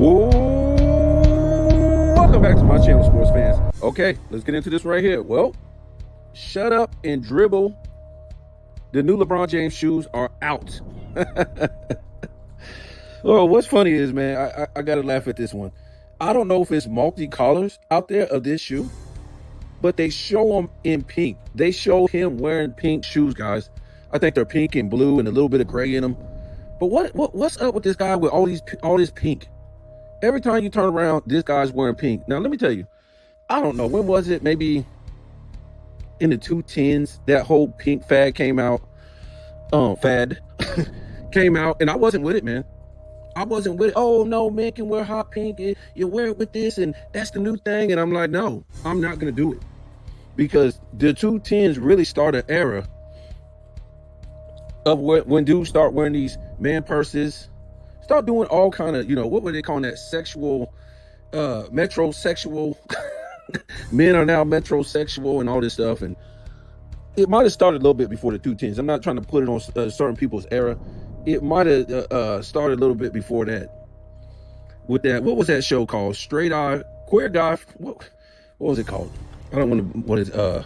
Welcome back to my channel, sports fans. Okay, let's get into this right here. Well, shut up and dribble. The new LeBron James shoes are out. Well, what's funny is, man, I gotta laugh at this one. I don't know if it's multi-colors out there of this shoe, but they show him in pink. They show him wearing pink shoes, guys. I think they're pink and blue and a little bit of gray in them. But what's up with this guy with all this pink? Every time you turn around, this guy's wearing pink. Now, let me tell you, I don't know. When was it? Maybe in the 2010s, that whole pink fad came out. Came out, and I wasn't with it, man. I wasn't with it. Oh, no, men can wear hot pink. You wear it with this, and that's the new thing. And I'm like, no, I'm not going to do it. Because the 2010s really started an era of when dudes start wearing these man purses, start doing all kind of, what were they calling that? Sexual, metrosexual. Men are now metrosexual and all this stuff. And it might have started a little bit before the 210s. I'm not trying to put it on certain people's era. It might have started a little bit before that. With that, what was that show called? Straight Eye, Queer Guy. What was it called? I don't want to,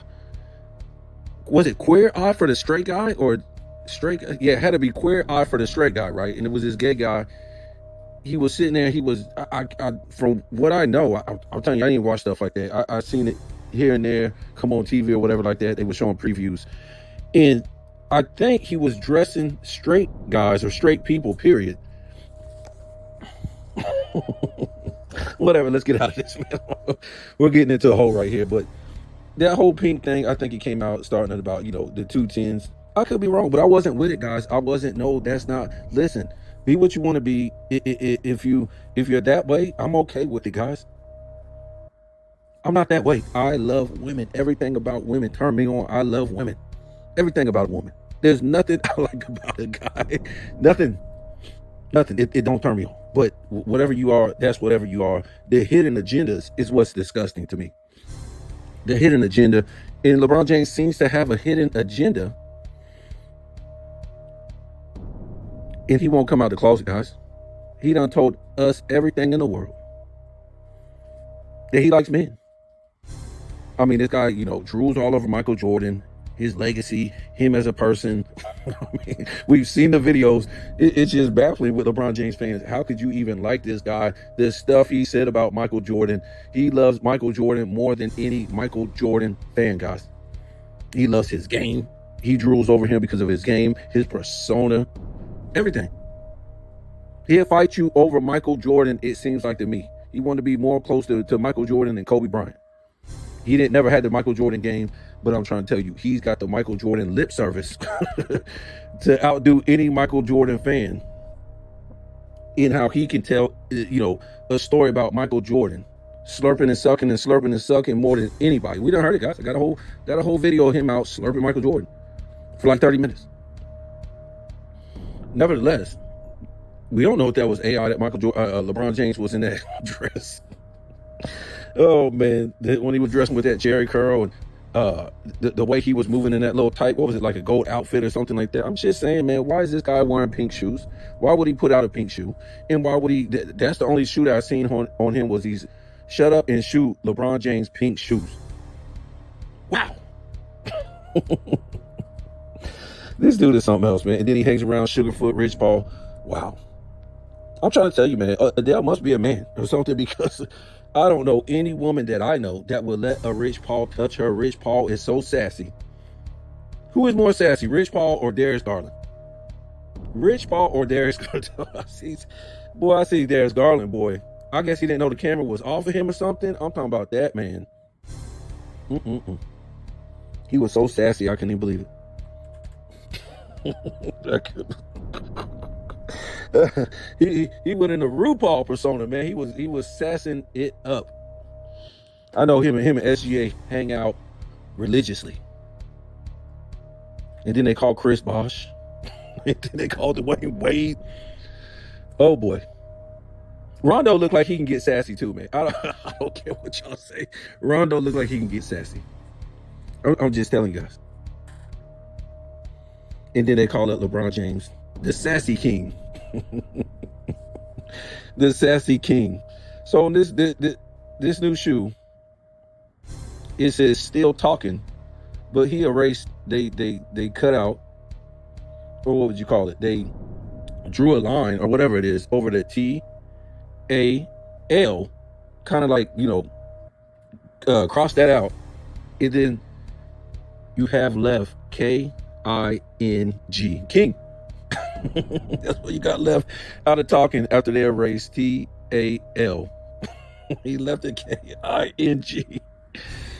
was it Queer Eye for the Straight Guy or Straight? Yeah, it had to be Queer Eye for the Straight Guy, right? And it was this gay guy. He was sitting there. He was, I from what I know, I'm telling you, I didn't watch stuff like that. I seen it here and there, come on TV or whatever like that. They were showing previews. And I think he was dressing straight guys or straight people, period. Whatever, let's get out of this, man. We're getting into a hole right here. But that whole pink thing, I think it came out starting at about, the 210s. I could be wrong, but I wasn't with it, guys. I wasn't. No, that's not. Listen, be what you want to be. If you're that way, I'm okay with it, guys. I'm not that way. I love women. Everything about women turn me on. I love women. Everything about a woman. There's nothing I like about a guy. Nothing. It don't turn me on. But whatever you are, that's whatever you are. The hidden agendas is what's disgusting to me. The hidden agenda. And LeBron James seems to have a hidden agenda. And he won't come out the closet, guys. He done told us everything in the world that he likes men. I mean, this guy, drools all over Michael Jordan, his legacy, him as a person. I mean, we've seen the videos. It's just baffling with LeBron James fans. How could you even like this guy? The stuff he said about Michael Jordan. He loves Michael Jordan more than any Michael Jordan fan, guys. He loves his game. He drools over him because of his game, his persona, everything. He'll fight you over Michael Jordan, it seems like to me. He wanted to be more close to Michael Jordan than Kobe Bryant. He never had the Michael Jordan game, but I'm trying to tell you, he's got the Michael Jordan lip service to outdo any Michael Jordan fan in how he can tell, a story about Michael Jordan slurping and sucking more than anybody. We done heard it, guys. I got a whole video of him out slurping Michael Jordan for like 30 minutes. Nevertheless, we don't know if that was AI that LeBron James was in that dress. Oh man, when he was dressing with that Jerry curl and the way he was moving in that little tight, what was it, like a gold outfit or something like that? I'm just saying, man, why is this guy wearing pink shoes? Why would he put out a pink shoe? And why would he? That's the only shoe that I seen on him was these shut up and shoot LeBron James pink shoes. Wow. This dude is something else, man. And then he hangs around Sugarfoot, Rich Paul. Wow. I'm trying to tell you, man, Adele must be a man or something, because I don't know any woman that I know that would let a Rich Paul touch her. Rich Paul is so sassy. Who is more sassy, Rich Paul or Darius Garland? Rich Paul or Darius Garland? I see Darius Garland, boy. I guess he didn't know the camera was off of him or something. I'm talking about that, man. He was so sassy, I couldn't even believe it. He went in the RuPaul persona, man. He was sassing it up. I know him and SGA hang out religiously. And then they call Chris Bosh. And then they called Dwayne Wade. Oh boy. Rondo looked like he can get sassy too, man. I don't care what y'all say. Rondo looked like he can get sassy. I'm just telling you guys. And then they call up LeBron James the Sassy King. The sassy king. So on this new shoe, it says still talking, but he erased, they cut out, or what would you call it? They drew a line or whatever it is over the TAL, kind of like, cross that out, and then you have left KING, king. That's what you got left out of talking after they erased TAL. He left the KING,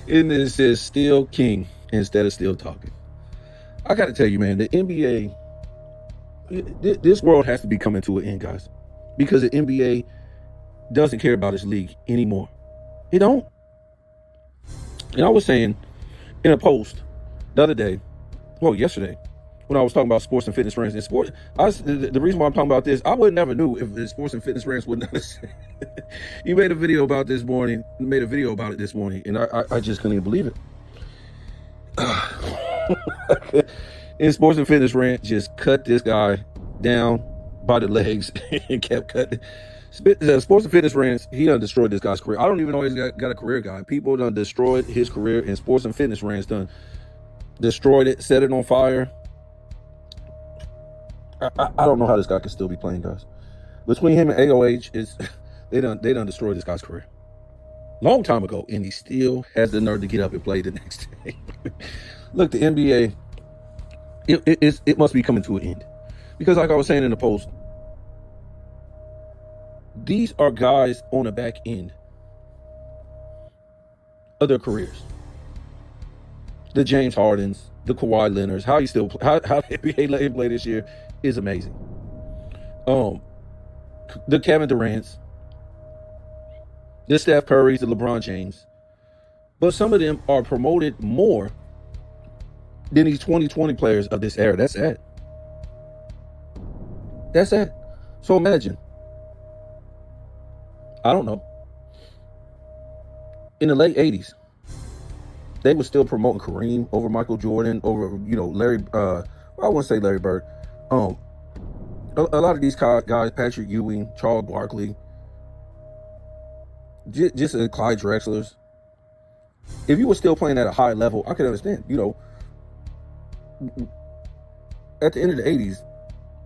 and it says still king instead of still talking. I got to tell you, man, the NBA, this world has to be coming to an end, guys, because the NBA doesn't care about its league anymore. It don't. And I was saying in a post the other day, yesterday, when I was talking about sports and fitness rants and sport, the reason why I'm talking about this, I would never knew if the sports and fitness rants would not have said. You made a video about it this morning, and I just couldn't even believe it. In sports and fitness rant, just cut this guy down by the legs and kept cutting. Sports and fitness rants, he done destroyed this guy's career. I don't even know he's got a career, guy. People done destroyed his career, and sports and fitness rants done destroyed it, set it on fire. I don't know how this guy can still be playing, guys. Between him and AOH, they done destroyed this guy's career long time ago, and he still has the nerve to get up and play the next day. Look, the NBA, it must be coming to an end, because like I was saying in the post, these are guys on the back end of their careers. The James Hardens, the Kawhi Leonards, how the NBA let him play this year is amazing. The Kevin Durant's, the Steph Curry's, the LeBron James, but some of them are promoted more than these 2020 players of this era. That's sad. That's sad. So imagine, I don't know, in the late 80s, they were still promoting Kareem over Michael Jordan, over, Larry, I wouldn't say Larry Bird. A lot of these guys, Patrick Ewing, Charles Barkley, just Clyde Drexler's. If you were still playing at a high level, I could understand. At the end of the 80s,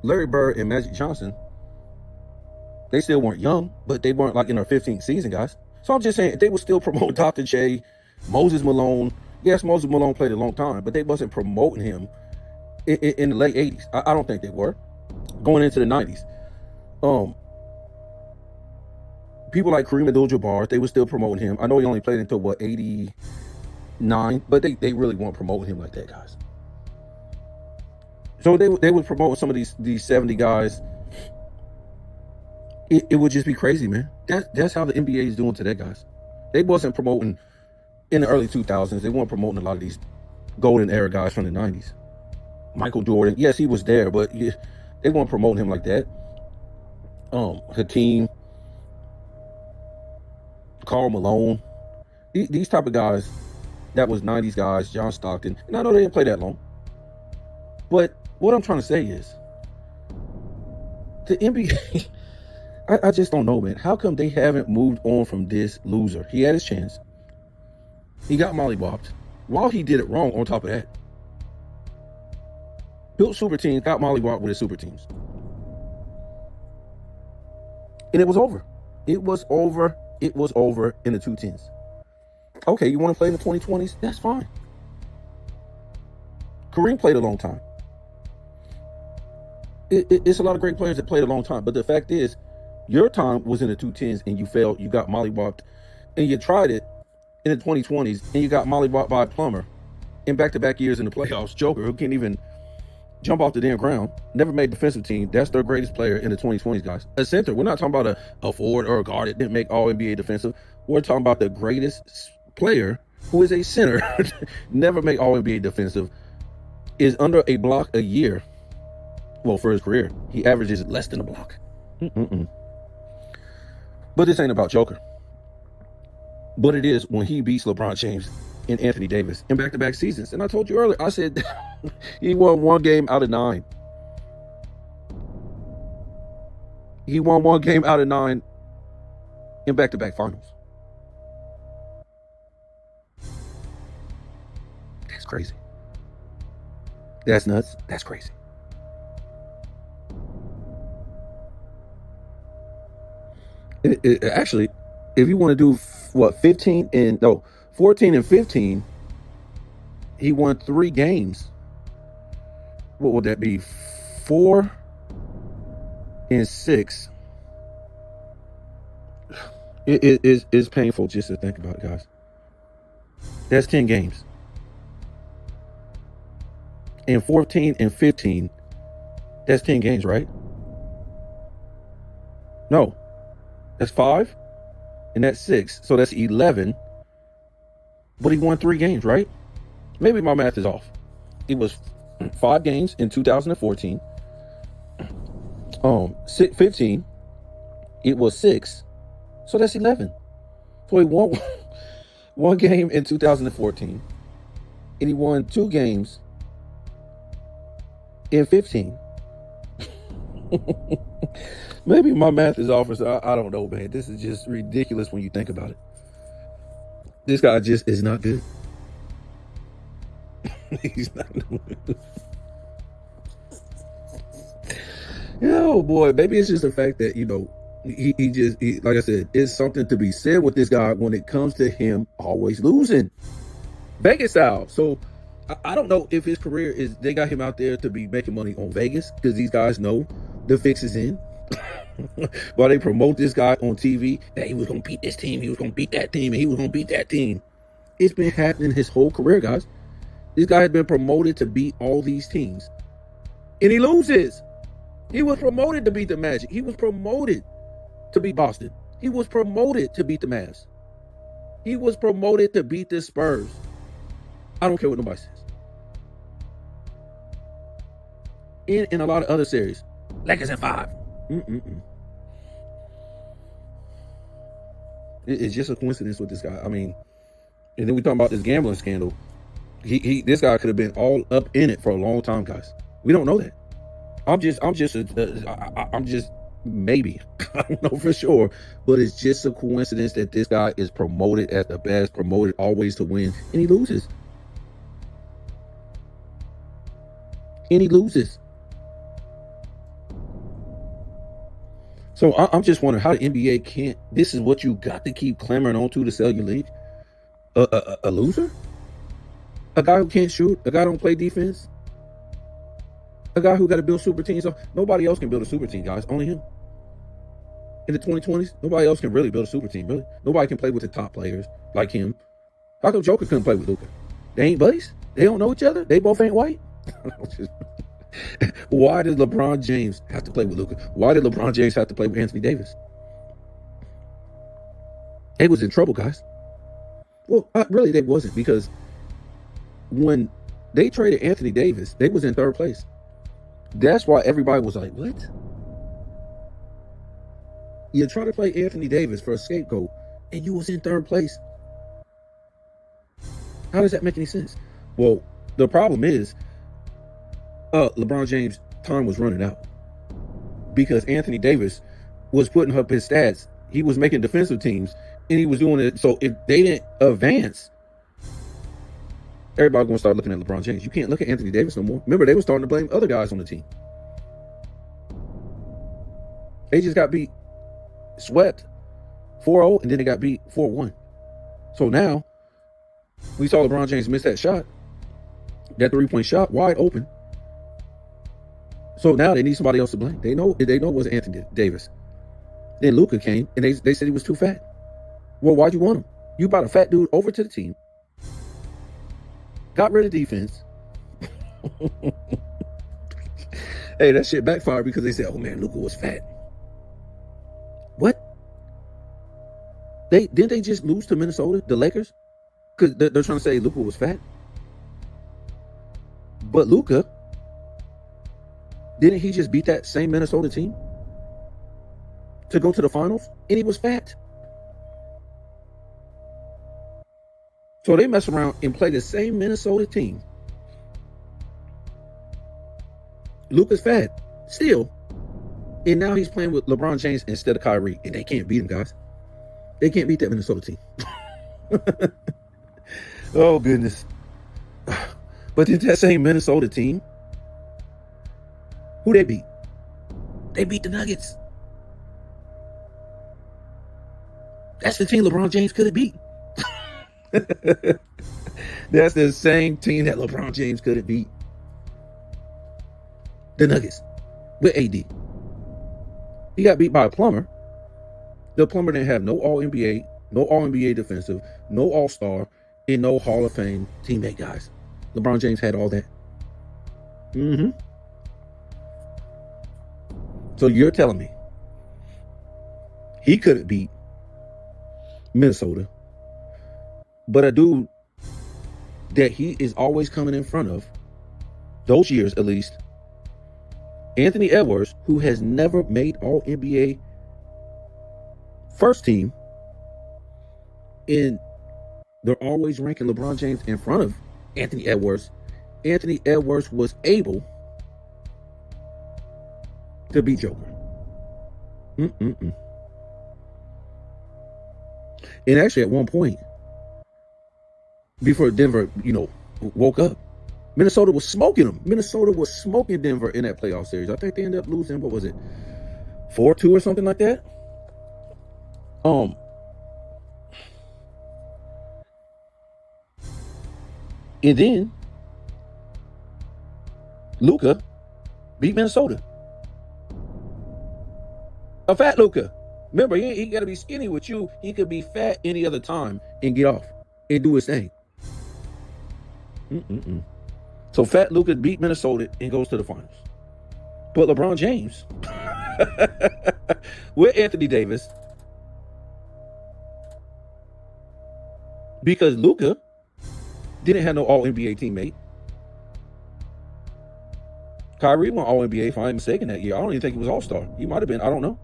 Larry Bird and Magic Johnson, they still weren't young, but they weren't like in their 15th season, guys. So I'm just saying, they were still promoting Dr. J, Moses Malone. Yes, Moses Malone played a long time, but they wasn't promoting him in the late 80s. I don't think they were. Going into the 90s. People like Kareem Abdul-Jabbar, they were still promoting him. I know he only played until 89, but they really weren't promoting him like that, guys. So they would promote some of these 70 guys. It would just be crazy, man. That's how the NBA is doing today, guys. They wasn't promoting in the early 2000s. They weren't promoting a lot of these golden era guys from the 90s. Michael Jordan, yes, he was there, but they weren't promoting him like that. Hakeem, Karl Malone, these type of guys, that was 90s guys, John Stockton. And I know they didn't play that long. But what I'm trying to say is, the NBA, I just don't know, man. How come they haven't moved on from this loser? He had his chance. He got mollywopped. While he did it wrong, on top of that, built super teams, got mollywopped with his super teams. And it was over. It was over. It was over in the 2010s. Okay, you want to play in the 2020s? That's fine. Kareem played a long time. It's a lot of great players that played a long time. But the fact is, your time was in the 2010s and you failed. You got mollywopped. And you tried it in the 2020s and you got mollywopped by a plumber in back-to-back years in the playoffs. Joker, who can't even jump off the damn ground, never made defensive team. That's their greatest player in the 2020s, guys. A center. We're not talking about a forward or a guard that didn't make all NBA defensive. We're talking about the greatest player who is a center, never make all NBA defensive, is under a block a year. Well, for his career, he averages less than a block. But this ain't about Joker. But it is when he beats LeBron James and Anthony Davis in back-to-back seasons. And I told you earlier, I said he won 1 game out of 9. He won 1 game out of 9 in back-to-back finals. That's crazy. That's nuts. That's crazy. Actually, if you want to do 14 and 15, he won 3 games. What would that be? 4 and 6. It's painful just to think about it, guys. That's 10 games. And 14 and 15, that's 10 games, right? No, that's 5, and that's 6. So that's 11. But he won 3 games, right? Maybe my math is off. It was 5 games in 2014. 15. It was 6. So that's 11. So he won 1 game in 2014, and he won 2 games in 15. Maybe my math is off, so I don't know, man. This is just ridiculous when you think about it. This guy just is not good. He's not good. Oh boy, maybe it's just the fact that, he like I said, it's something to be said with this guy when it comes to him always losing. Vegas style. So I don't know if his career is, they got him out there to be making money on Vegas because these guys know the fix is in. While they promote this guy on TV, that he was going to beat this team, he was going to beat that team, and he was going to beat that team. It's been happening his whole career, guys. This guy has been promoted to beat all these teams, and he loses. He was promoted to beat the Magic. He was promoted to beat Boston. He was promoted to beat the Mavs. He was promoted to beat the Spurs. I don't care what nobody says. In a lot of other series, Lakers in 5. It's just a coincidence with this guy. I mean, and then we talking about this gambling scandal. This guy could have been all up in it for a long time, guys. We don't know that. I'm just maybe. I don't know for sure, but it's just a coincidence that this guy is promoted as the best, promoted always to win, and he loses. So I'm just wondering how the NBA can't. This is what you got to keep clamoring on to sell your league. A loser, a guy who can't shoot, a guy who don't play defense, a guy who got to build super teams. So nobody else can build a super team, guys. Only him. In the 2020s, nobody else can really build a super team. Really, nobody can play with the top players like him. How come Joker couldn't play with Luka? They ain't buddies. They don't know each other. They both ain't white. Why did LeBron James have to play with Luka? Why did LeBron James have to play with Anthony Davis? They was in trouble, guys. Well, really, they wasn't, because when they traded Anthony Davis, they was in 3rd place. That's why everybody was like, what? You try to play Anthony Davis for a scapegoat, and you was in 3rd place. How does that make any sense? Well, the problem is, LeBron James' time was running out because Anthony Davis was putting up his stats. He was making defensive teams, and he was doing it. So if they didn't advance, everybody gonna start looking at LeBron James. You can't look at Anthony Davis no more. Remember, they were starting to blame other guys on the team. They just got beat, swept 4-0, and then they got beat 4-1. So now we saw LeBron James miss that shot, that 3-point shot, wide open. So now they need somebody else to blame. They know it was Anthony Davis. Then Luka came, and they said he was too fat. Well, why'd you want him? You brought a fat dude over to the team, got rid of defense. Hey, that shit backfired because they said, oh man, Luka was fat. What? Didn't they just lose to Minnesota, the Lakers? Because they're trying to say Luka was fat. But Luka, didn't he just beat that same Minnesota team to go to the finals? And he was fat. So they mess around and play the same Minnesota team. Luka's fat still, And now he's playing with LeBron James instead of Kyrie. And they can't beat him, guys. They can't beat that Minnesota team. Oh, goodness. But then that same Minnesota team, who they beat? They beat the Nuggets. That's the team LeBron James could have beat. That's the same team that LeBron James could have beat. The Nuggets with AD. He got beat by a plumber. The plumber didn't have no All-NBA, no All-NBA defensive, no All-Star, and no Hall of Fame teammate guys. LeBron James had all that. So you're telling me he couldn't beat Minnesota, but a dude that he is always coming in front of, those years at least, Anthony Edwards, who has never made All-NBA first team, and they're always ranking LeBron James in front of Anthony Edwards. Anthony Edwards was able to beat Joker. And actually, at one point, before Denver, woke up, Minnesota was smoking them. Minnesota was smoking Denver in that playoff series. I think they ended up losing, what was it, 4-2 or something like that? And then Luka beat Minnesota. A fat Luka. Remember, he got to be skinny with you. He could be fat any other time and get off and do his thing. So fat Luka beat Minnesota and goes to the finals. But LeBron James with Anthony Davis, because Luka didn't have no All-NBA teammate. Kyrie won All-NBA, if I'm not mistaken, that year. I don't even think he was All-Star. He might have been. I don't know.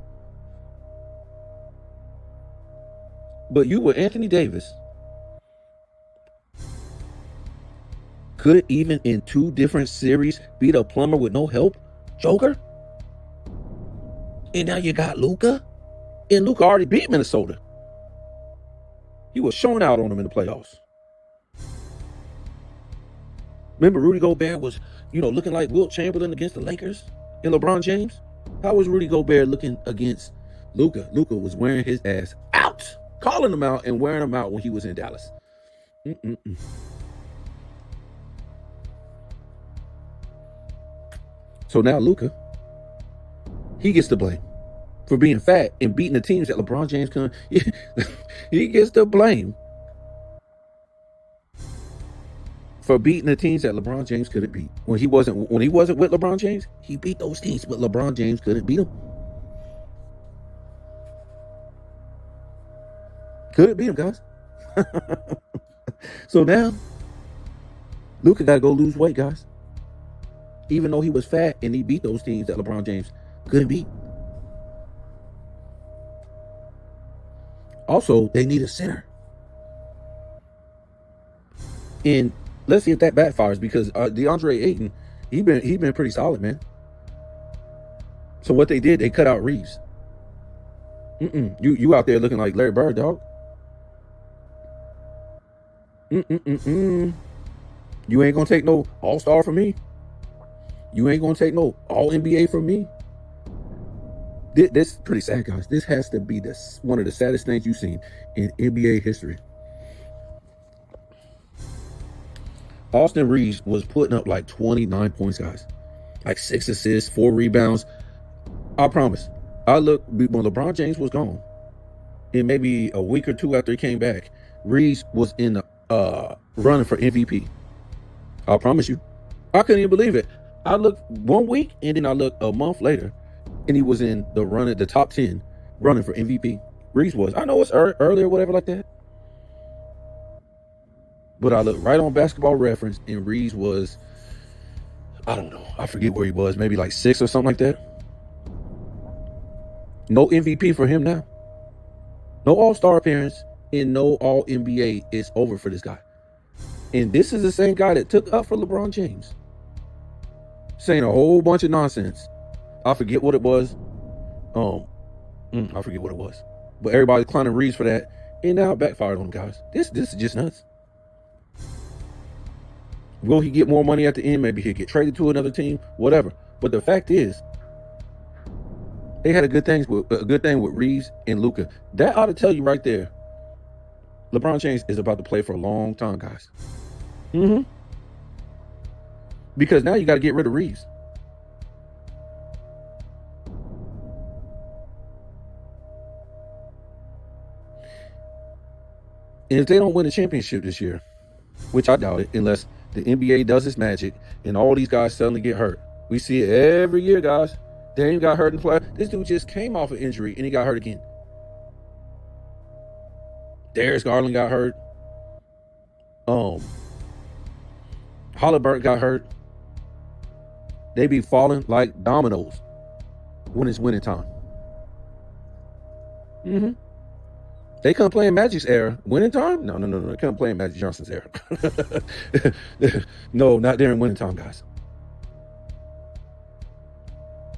But you with Anthony Davis could even in 2 different series beat a plumber with no help, Joker. And now you got Luka. And Luka already beat Minnesota. He was showing out on them in the playoffs. Remember, Rudy Gobert was, looking like Wilt Chamberlain against the Lakers and LeBron James? How was Rudy Gobert looking against Luka? Luka was wearing his ass out, calling him out and wearing him out when he was in Dallas. So now Luka, he gets the blame for being fat and beating the teams that LeBron James couldn't. He gets the blame for beating the teams that LeBron James couldn't beat. When he wasn't with LeBron James, he beat those teams, but LeBron James couldn't beat them. Couldn't beat him, guys. So now, Luka got to go lose weight, guys. Even though he was fat and he beat those teams that LeBron James couldn't beat. Also, they need a center. And let's see if that backfires, because DeAndre Ayton, he been pretty solid, man. So what they did, they cut out Reeves. You out there looking like Larry Bird, dog. You ain't gonna take no All-Star from me. You ain't gonna take no All-NBA from me. This is pretty sad, guys. This has to be one of the saddest things you've seen in NBA history. Austin Reeves was putting up like 29 points, guys. Like 6 assists, 4 rebounds. I promise. I look, when LeBron James was gone, and maybe a week or 2 after he came back, Reeves was in the running for MVP. I promise you. I couldn't even believe it. I looked 1 week, and then I looked a month later, and he was in the top 10 running for MVP. Reeves was. I know it's early or whatever like that. But I looked right on Basketball Reference, and Reeves was, I don't know, I forget where he was, maybe like 6 or something like that. No MVP for him now. No All-Star appearance and no All-NBA. It's over for this guy. And this is the same guy that took up for LeBron James, saying a whole bunch of nonsense. I forget what it was. Um, I forget what it was, but everybody's clowning Reeves for that, and now it backfired on him, guys. This is just nuts. Will he get more money at the end? Maybe he'll get traded to another team, whatever. But the fact is, they had a good thing with Reeves and Luka. That ought to tell you right there, LeBron James is about to play for a long time, guys. Because now you got to get rid of Reeves. And if they don't win the championship this year, which I doubt it, unless the NBA does its magic and all these guys suddenly get hurt. We see it every year, guys. Dame got hurt in play. This dude just came off an injury and he got hurt again. Darius Garland got hurt. Halliburton got hurt. They be falling like dominoes when it's winning time. They come playing Magic's era. Winning time? No. They come playing Magic Johnson's era. No, not during winning time, guys.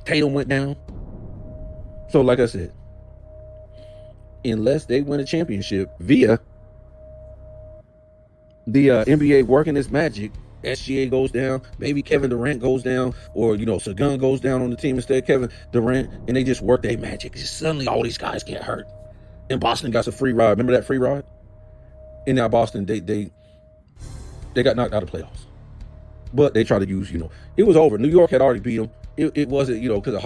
Tatum went down. So, like I said, unless they win a championship via the NBA working this magic, SGA goes down, maybe Kevin Durant goes down, or Sagan goes down on the team instead of Kevin Durant, and they just work their magic. Just suddenly all these guys get hurt. And Boston got a free ride. Remember that free ride? And now Boston, they got knocked out of playoffs. But they tried to use, it was over. New York had already beat them. It wasn't, because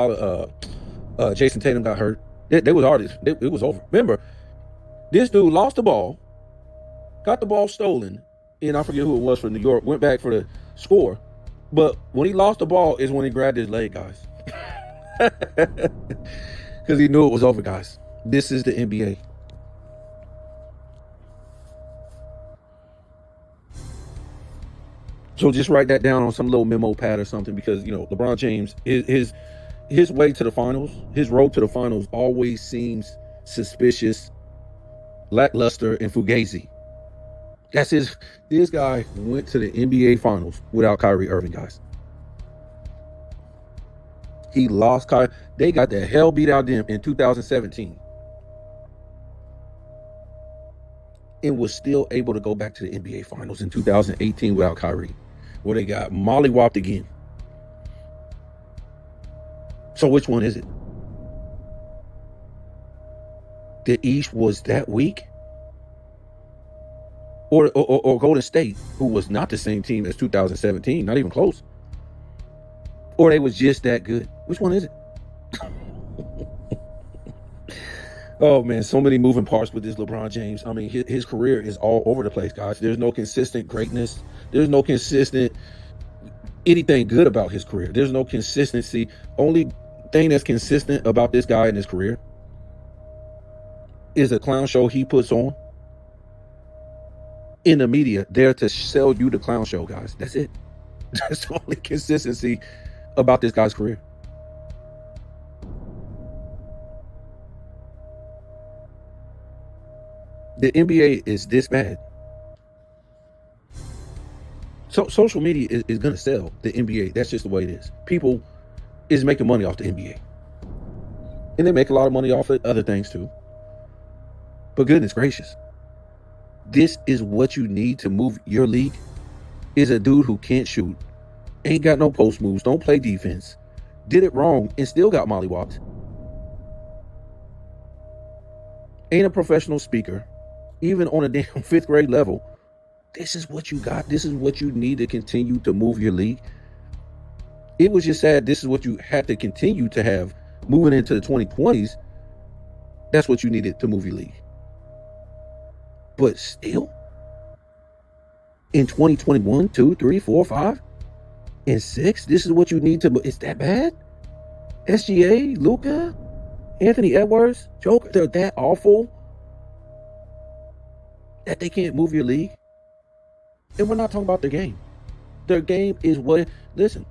of Jason Tatum got hurt. They was already, it was over. Remember, this dude lost the ball, got the ball stolen, and I forget who it was for New York, went back for the score. But when he lost the ball is when he grabbed his leg, guys. Because he knew it was over, guys. This is the NBA. So just write that down on some little memo pad or something, because LeBron James, his way to the finals, his road to the finals always seems suspicious, lackluster, and fugazi. That's his. This guy went to the NBA finals without Kyrie Irving, guys. He lost Kyrie. They got the hell beat out of them in 2017. And was still able to go back to the NBA finals in 2018 without Kyrie, where they got mollywopped again. So which one is it? The East was that weak? Or Golden State, who was not the same team as 2017, not even close? Or they was just that good? Which one is it? Oh, man, so many moving parts with this LeBron James. I mean, his career is all over the place, guys. There's no consistent greatness. There's no consistent anything good about his career. There's no consistency. Only thing that's consistent about this guy in his career is a clown show he puts on in the media there to sell you the clown show, guys. That's it. That's the only consistency about this guy's career. The NBA is this bad. So social media is going to sell the NBA. That's just the way it is. People is making money off the NBA. And they make a lot of money off of other things too. But goodness gracious, this is what you need to move your league? Is a dude who can't shoot, ain't got no post moves, don't play defense, did it wrong, and still got mollywopped. Ain't a professional speaker, even on a damn 5th grade level. This is what you got. This is what you need to continue to move your league. It was just sad. This is what you had to continue to have moving into the 2020s. That's what you needed to move your league. But still, in 2021, 2, 3, 4, 5, and 6, this is what you need to. It's that bad? SGA, Luka, Anthony Edwards, Joker, they're that awful that they can't move your league? And we're not talking about their game. Their game is what. Listen,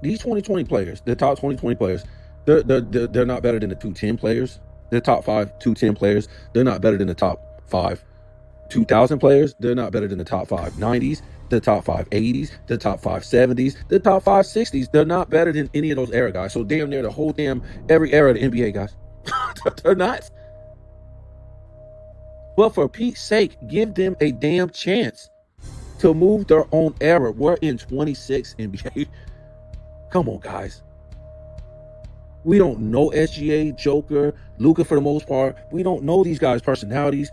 these 2020 players, the top 2020 players, they're not better than the 210 players. The top 5 210 players, they're not better than the top 5 2000 players. They're not better than the top 5 90s. The top 580s, the top 570s, the top 560s. They're not better than any of those era guys. So damn near the whole damn every era of the NBA guys. They're not. But for Pete's sake, give them a damn chance to move their own era. We're in 26 NBA. Come on, guys. We don't know SGA, Joker, Luka for the most part. We don't know these guys' personalities.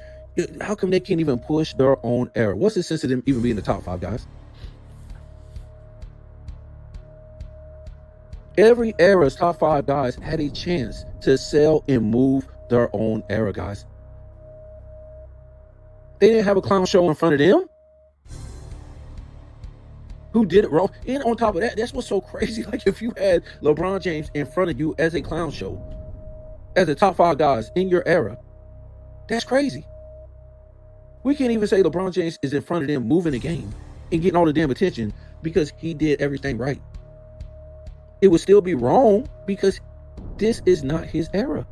How come they can't even push their own era? What's the sense of them even being the top 5 guys? Every era's top 5 guys had a chance to sell and move their own era, guys. They didn't have a clown show in front of them. Who did it wrong? And on top of that, that's what's so crazy. Like if you had LeBron James in front of you as a clown show, as the top 5 guys in your era, that's crazy. We can't even say LeBron James is in front of them moving the game and getting all the damn attention because he did everything right. It would still be wrong because this is not his era.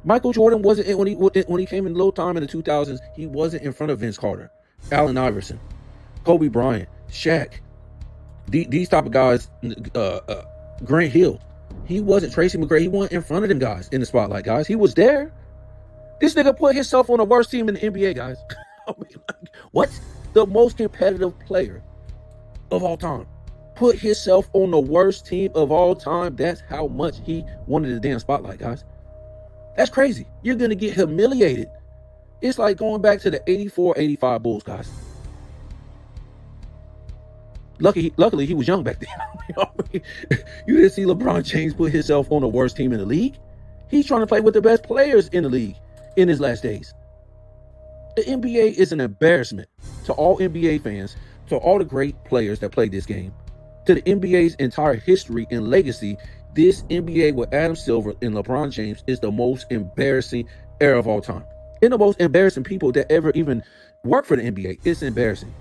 Michael Jordan wasn't when he came in low time in the 2000s. He wasn't in front of Vince Carter, Allen Iverson, Kobe Bryant, Shaq. These type of guys, Grant Hill. He wasn't Tracy McGrady. He wasn't in front of them guys in the spotlight, guys. He was there. This nigga put himself on the worst team in the NBA, guys. I mean, like, what? The most competitive player of all time put himself on the worst team of all time. That's how much he wanted the damn spotlight, guys. That's crazy. You're going to get humiliated. It's like going back to the 84-85 Bulls, guys. Luckily, he was young back then. You didn't see LeBron James put himself on the worst team in the league. He's trying to play with the best players in the league in his last days. The NBA is an embarrassment to all NBA fans, to all the great players that played this game, to the NBA's entire history and legacy. This NBA with Adam Silver and LeBron James is the most embarrassing era of all time. And the most embarrassing people that ever even worked for the NBA. It's embarrassing.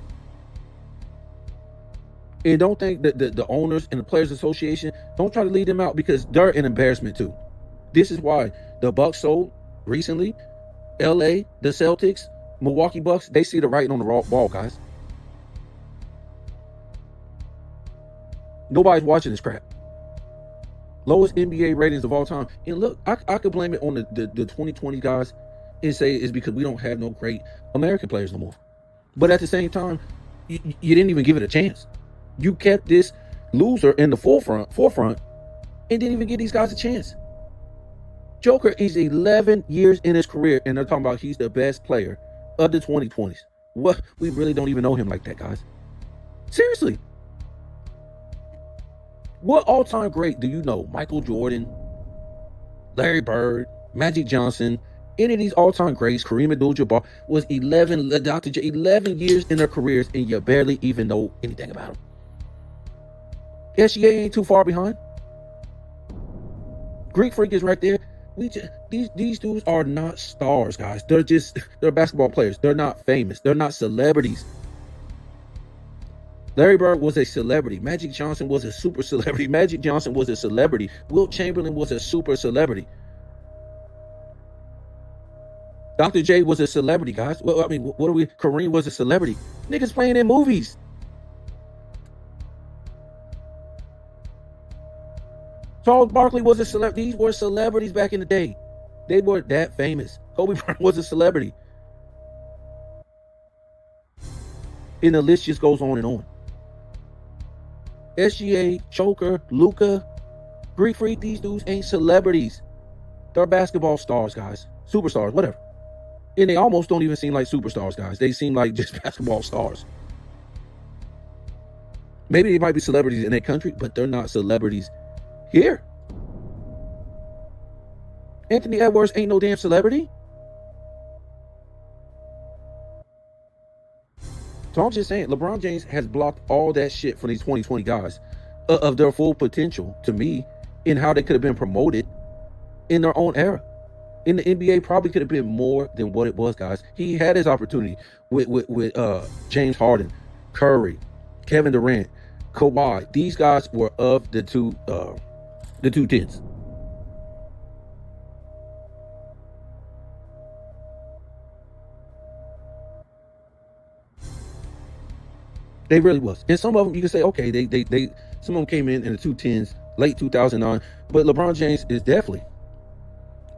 And don't think that the owners and the Players Association, don't try to lead them out because they're an embarrassment too. This is why the Bucks sold recently. LA, the Celtics, Milwaukee Bucks, they see the writing on the wall, guys. Nobody's watching this crap. Lowest NBA ratings of all time. And look, I could blame it on the 2020 guys and say it's because we don't have no great American players no more. But at the same time, you didn't even give it a chance. You kept this loser in the forefront and didn't even give these guys a chance. Joker is 11 years in his career, and they're talking about he's the best player of the 2020s. What? We really don't even know him like that, guys. Seriously. What all-time great do you know? Michael Jordan, Larry Bird, Magic Johnson, any of these all-time greats, Kareem Abdul-Jabbar, was 11 years in their careers, and you barely even know anything about them. SGA ain't too far behind. Greek Freak is right there. These dudes are not stars, guys. They're basketball players. They're not famous. They're not celebrities. Larry Bird was a celebrity. Magic Johnson was a super celebrity. Magic Johnson was a celebrity. Wilt Chamberlain was a super celebrity. Dr. J was a celebrity, guys. Well, I mean, what are we? Kareem was a celebrity. Niggas playing in movies. Charles Barkley was a celebrity. These were celebrities back in the day. They were that famous. Kobe Bryant was a celebrity. And the list just goes on and on. SGA, Joker, Luka, Greek Freak, these dudes ain't celebrities. They're basketball stars, guys. Superstars, whatever. And they almost don't even seem like superstars, guys. They seem like just basketball stars. Maybe they might be celebrities in their country, but they're not celebrities here. Anthony Edwards ain't no damn celebrity. So I'm just saying, LeBron James has blocked all that shit from these 2020 guys of their full potential, to me, in how they could have been promoted in their own era. In the NBA, probably could have been more than what it was, guys. He had his opportunity with James Harden, Curry, Kevin Durant, Kawhi. These guys were of the two tens. They really was. And some of them, you can say, okay, some of them came in the 210s, late 2009. But LeBron James is definitely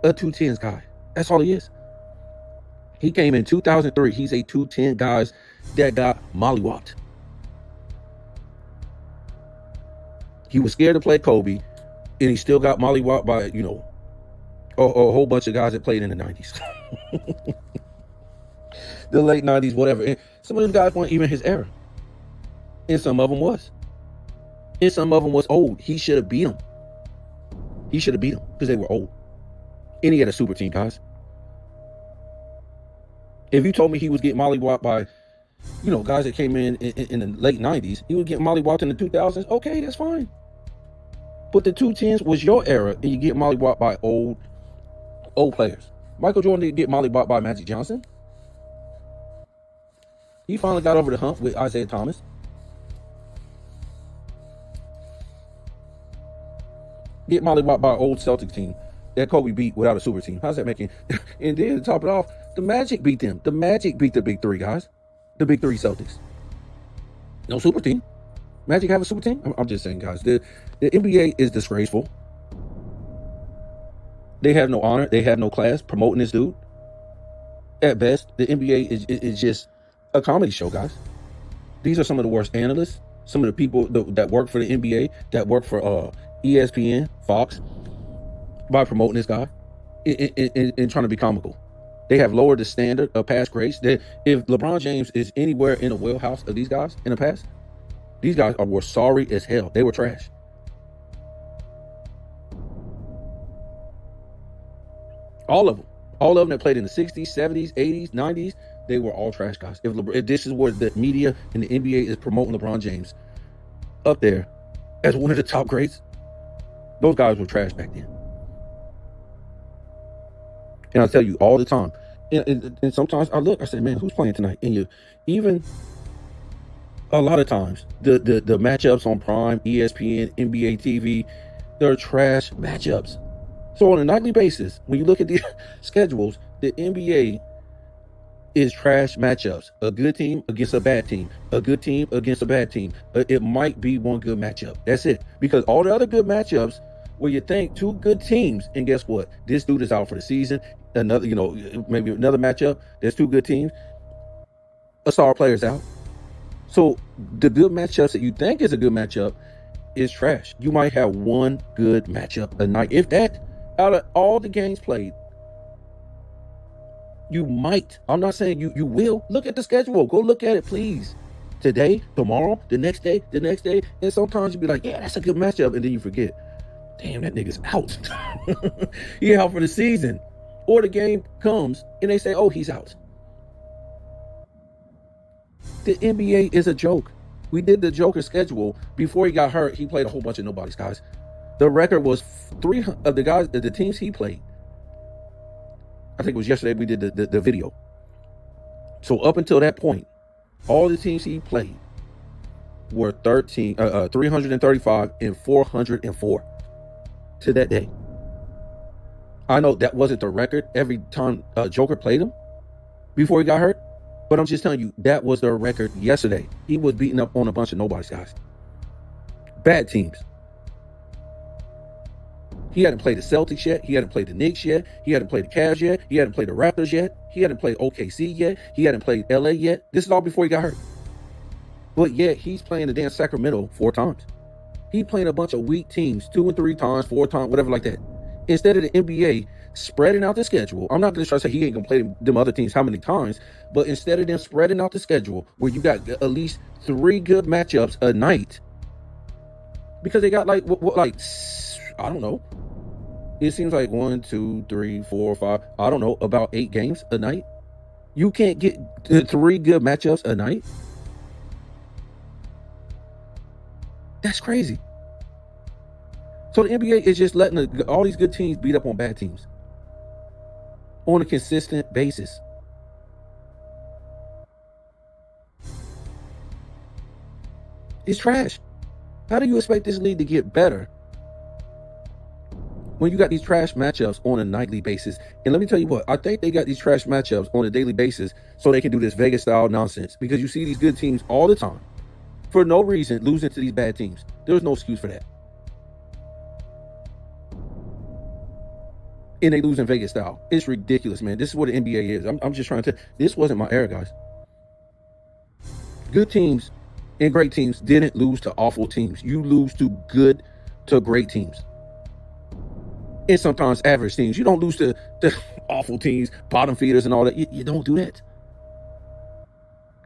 a 210s guy. That's all he is. He came in 2003. He's a 210 guys that got mollywopped. He was scared to play Kobe, and he still got mollywopped by, a whole bunch of guys that played in the 90s. The late 90s, whatever. And some of them guys weren't even his era. And some of them was. And some of them was old. He should have beat them. He should have beat them because they were old. And he had a super team, guys. If you told me he was getting mollywopped by, guys that came in the late 90s, he was getting mollywopped in the 2000s, okay, that's fine. But the 210s was your era, and you get mollywopped by old players. Michael Jordan didn't get mollywopped by Magic Johnson. He finally got over the hump with Isaiah Thomas. Get mollywopped by an old Celtic team that Kobe beat without a super team. How's that making? And then to top it off, the Magic beat them. The Magic beat the big three, guys. The big three Celtics. No super team. Magic have a super team? I'm just saying, guys. The NBA is disgraceful. They have no honor. They have no class promoting this dude. At best, the NBA is just a comedy show, guys. These are some of the worst analysts. Some of the people that work for the NBA, that work for ESPN, Fox, by promoting this guy and trying to be comical. They have lowered the standard of past greats. If LeBron James is anywhere in the wheelhouse of these guys in the past, these guys were sorry as hell. They were trash. All of them. All of them that played in the 60s, 70s, 80s, 90s, they were all trash guys. If this is where the media and the NBA is promoting LeBron James up there as one of the top greats, those guys were trash back then. And I tell you all the time, and sometimes I say, man, who's playing tonight? And even a lot of times, the matchups on Prime, ESPN, NBA TV, they're trash matchups. So on a nightly basis, when you look at the schedules, the NBA is trash matchups. A good team against a bad team. A good team against a bad team. It might be one good matchup. That's it. Because all the other good matchups, where you think two good teams, and guess what? This dude is out for the season. Another, maybe another matchup. There's two good teams. A star player's out. So the good matchups that you think is a good matchup is trash. You might have one good matchup a night. If that, out of all the games played, you might. I'm not saying you will. Look at the schedule. Go look at it, please. Today, tomorrow, the next day. And sometimes you be like, yeah, that's a good matchup. And then you forget. Damn, that nigga's out. He out for the season. Or the game comes and they say, oh, he's out. The NBA is a joke. We did the Joker schedule. Before he got hurt, he played a whole bunch of nobodies, guys. The record was 3 of the guys, the teams he played. I think it was yesterday we did the video. So up until that point, all the teams he played were 335 and 404 to that day. I know that wasn't the record every time Joker played him before he got hurt, but I'm just telling you, that was the record yesterday. He was beating up on a bunch of nobodies, guys. Bad teams. He hadn't played the Celtics yet. He hadn't played the Knicks yet. He hadn't played the Cavs yet. He hadn't played the Raptors yet. He hadn't played OKC yet. He hadn't played LA yet. This is all before he got hurt. But yet he's playing the damn Sacramento 4 times. He playing a bunch of weak teams 2 and 3 times, 4 times, whatever like that. Instead of the NBA spreading out the schedule, I'm not going to try to say he ain't going to play them other teams how many times, but instead of them spreading out the schedule where you got at least 3 good matchups a night, because they got like I don't know. It seems like 1, 2, 3, 4, 5. I don't know, about 8 games a night. You can't get 3 good matchups a night. That's crazy. So the NBA is just letting all these good teams beat up on bad teams on a consistent basis. It's trash. How do you expect this league to get better when you got these trash matchups on a nightly basis? And let me tell you what, I think they got these trash matchups on a daily basis so they can do this Vegas style nonsense, because you see these good teams all the time. for no reason, losing to these bad teams. There's no excuse for that. And they lose in Vegas style. It's ridiculous, man. This is what the NBA is. I'm just trying to tell. This wasn't my era, guys. Good teams and great teams didn't lose to awful teams. You lose to good to great teams. And sometimes average teams. You don't lose to awful teams, bottom feeders and all that. You don't do that.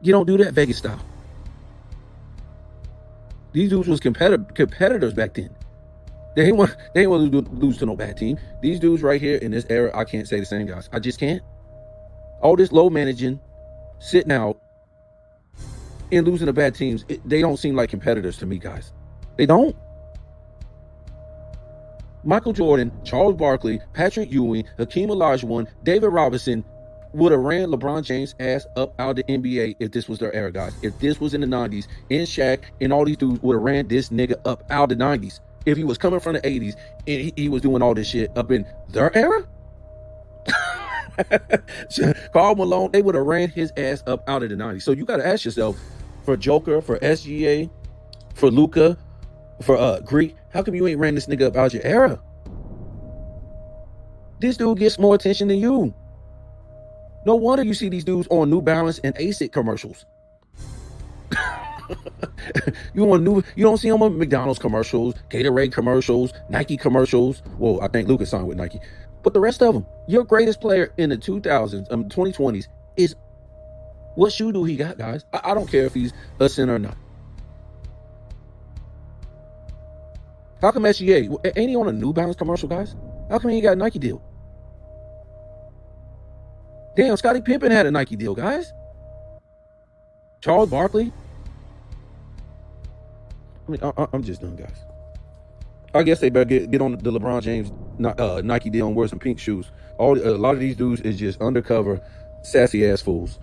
You don't do that Vegas style. These dudes was competitors back then. They ain't want to lose to no bad team. These dudes right here in this era, I can't say the same, guys. I just can't. All this low managing, sitting out, and losing to bad teams, they don't seem like competitors to me, guys. They don't. Michael Jordan, Charles Barkley, Patrick Ewing, Hakeem Olajuwon, David Robinson would have ran LeBron James' ass up out of the NBA if this was their era, guys. If this was in the 90s, and Shaq and all these dudes would have ran this nigga up out of the 90s. If he was coming from the 80s and he was doing all this shit up in their era, Karl Malone, they would have ran his ass up out of the 90s. So you got to ask yourself, for Joker, for SGA, for Luka, for Greek, how come you ain't ran this nigga up out your era? This dude gets more attention than you. No wonder you see these dudes on New Balance and ASIC commercials. You don't see them on McDonald's commercials, Gatorade commercials, Nike commercials. Well, I think Luka signed with Nike. But the rest of them, your greatest player in the 2020s is, what shoe do he got, guys? I don't care if he's a center or not. How come SGA, ain't he on a New Balance commercial, guys? How come he ain't got a Nike deal? Damn, Scottie Pippen had a Nike deal, guys. Charles Barkley. I mean, I'm just done, guys. I guess they better get on the LeBron James Nike deal and wear some pink shoes. A lot of these dudes is just undercover, sassy ass fools.